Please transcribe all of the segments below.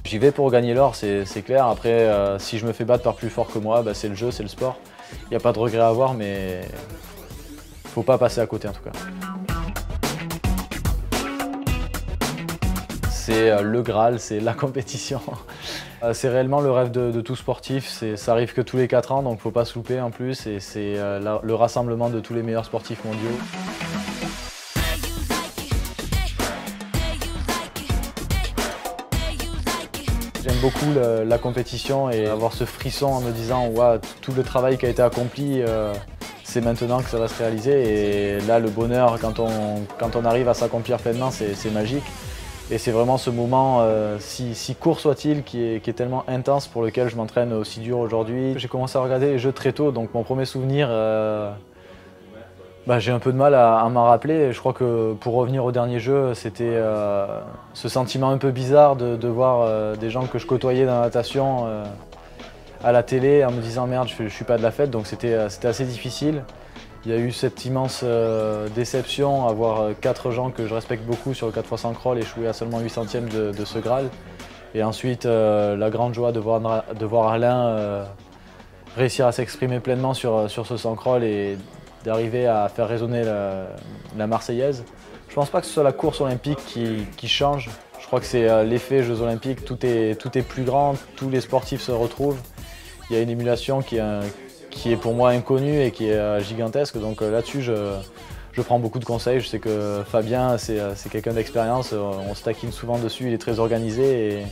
J'y vais pour gagner l'or, c'est clair. Après, si je me fais battre par plus fort que moi, bah, c'est le jeu, c'est le sport. Il n'y a pas de regret à avoir, mais faut pas passer à côté en tout cas. C'est le Graal, c'est la compétition. C'est réellement le rêve de tout sportif. Ça arrive que tous les 4 ans, donc faut pas se louper en plus. Et c'est le rassemblement de tous les meilleurs sportifs mondiaux. J'aime beaucoup la compétition et avoir ce frisson en me disant wow, tout le travail qui a été accompli, c'est maintenant que ça va se réaliser. Et là, le bonheur, quand on arrive à s'accomplir pleinement, c'est magique. Et c'est vraiment ce moment, si court soit-il, qui est tellement intense, pour lequel je m'entraîne aussi dur aujourd'hui. J'ai commencé à regarder les jeux très tôt, donc mon premier souvenir, j'ai un peu de mal à m'en rappeler. Je crois que pour revenir au dernier jeu, c'était ce sentiment un peu bizarre de voir des gens que je côtoyais dans la natation à la télé en me disant merde, je suis pas de la fête, donc c'était assez difficile. Il y a eu cette immense déception à voir 4 gens que je respecte beaucoup sur le 4x100 crawl échouer à seulement 8 centièmes de ce Graal. Et ensuite la grande joie de voir Alain réussir à s'exprimer pleinement sur ce 100 crawl et d'arriver à faire résonner la Marseillaise. Je ne pense pas que ce soit la course olympique qui change. Je crois que c'est l'effet Jeux olympiques, tout est plus grand, tous les sportifs se retrouvent. Il y a une émulation qui est pour moi inconnue et qui est gigantesque. Donc là-dessus, je prends beaucoup de conseils. Je sais que Fabien, c'est quelqu'un d'expérience. On se taquine souvent dessus, il est très organisé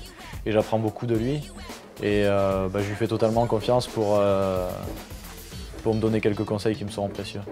et j'apprends beaucoup de lui. Et je lui fais totalement confiance pour me donner quelques conseils qui me seront précieux.